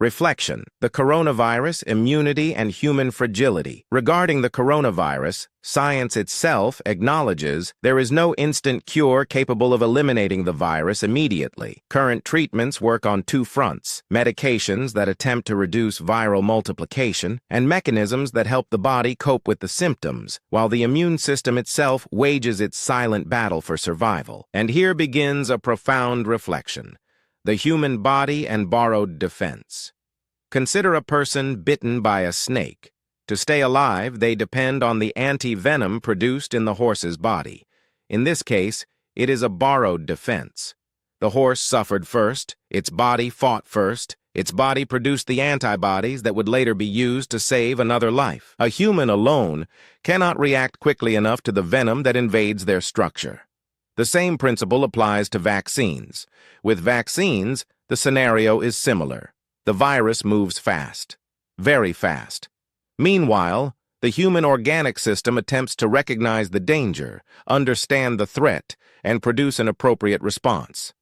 Reflection: the coronavirus, immunity, and human fragility. Regarding the coronavirus, science itself acknowledges there is no instant cure capable of eliminating the virus immediately. Current treatments work on two fronts: medications that attempt to reduce viral multiplication, and mechanisms that help the body cope with the symptoms, while the immune system itself wages its silent battle for survival. And here begins a profound reflection: the human body and borrowed defense. Consider a person bitten by a snake. To stay alive, they depend on the anti-venom produced in the horse's body. In this case, it is a borrowed defense. The horse suffered first, its body fought first, its body produced the antibodies that would later be used to save another life. A human alone cannot react quickly enough to the venom that invades their structure. The same principle applies to vaccines. With vaccines, the scenario is similar. The virus moves fast, very fast. Meanwhile, the human organic system attempts to recognize the danger, understand the threat, and produce an appropriate response.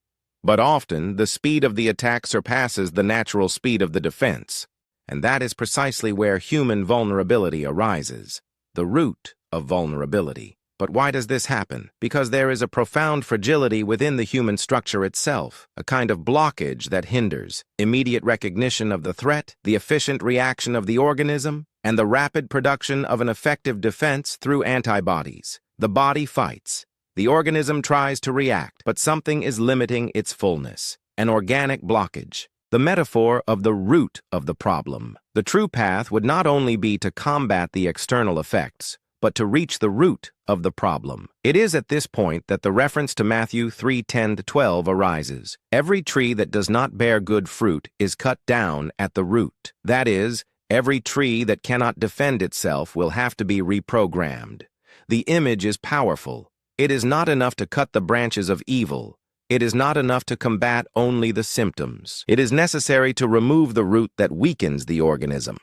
But often, the speed of the attack surpasses the natural speed of the defense. And that is precisely where human vulnerability arises, the root of vulnerability. But why does this happen? Because there is a profound fragility within the human structure itself, a kind of blockage that hinders immediate recognition of the threat, the efficient reaction of the organism, and the rapid production of an effective defense through antibodies. The body fights. The organism tries to react, but something is limiting its fullness, an organic blockage. The metaphor of the root of the problem. The true path would not only be to combat the external effects, but to reach the root of the problem. It is at this point that the reference to Matthew 3:10-12 arises. Every tree that does not bear good fruit is cut down at the root. That is, every tree that cannot defend itself will have to be reprogrammed. The image is powerful. It is not enough to cut the branches of evil. It is not enough to combat only the symptoms. It is necessary to remove the root that weakens the organism.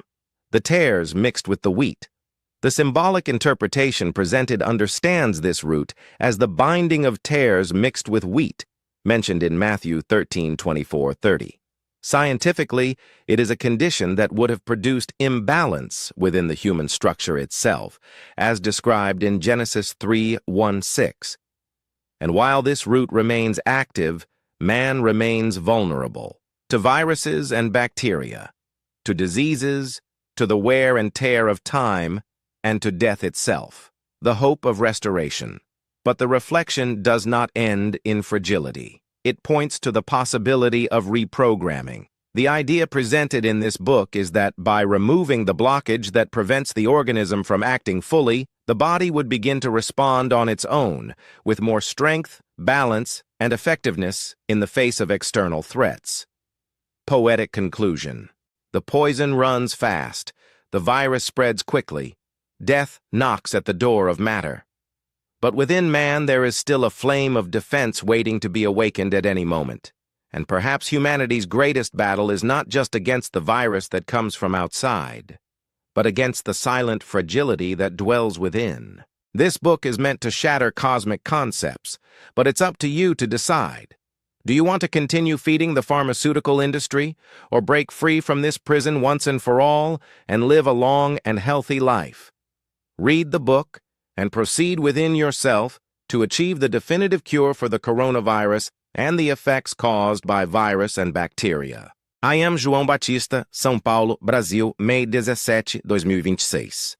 The tares mixed with the wheat. The symbolic interpretation presented understands this root as the binding of tares mixed with wheat, mentioned in Matthew 13:24-30. Scientifically, it is a condition that would have produced imbalance within the human structure itself, as described in Genesis 3:1-6. And while this root remains active, man remains vulnerable to viruses and bacteria, to diseases, to the wear and tear of time, and to death itself, the hope of restoration. But the reflection does not end in fragility. It points to the possibility of reprogramming. The idea presented in this book is that by removing the blockage that prevents the organism from acting fully, the body would begin to respond on its own, with more strength, balance, and effectiveness in the face of external threats. Poetic conclusion. The poison runs fast. The virus spreads quickly. Death knocks at the door of matter. But within man there is still a flame of defense waiting to be awakened at any moment. And perhaps humanity's greatest battle is not just against the virus that comes from outside, but against the silent fragility that dwells within. This book is meant to shatter cosmic concepts, but it's up to you to decide. Do you want to continue feeding the pharmaceutical industry, or break free from this prison once and for all and live a long and healthy life? Read the book and proceed within yourself to achieve the definitive cure for the coronavirus and the effects caused by virus and bacteria. I am João Batista, São Paulo, Brasil, May 17, 2026.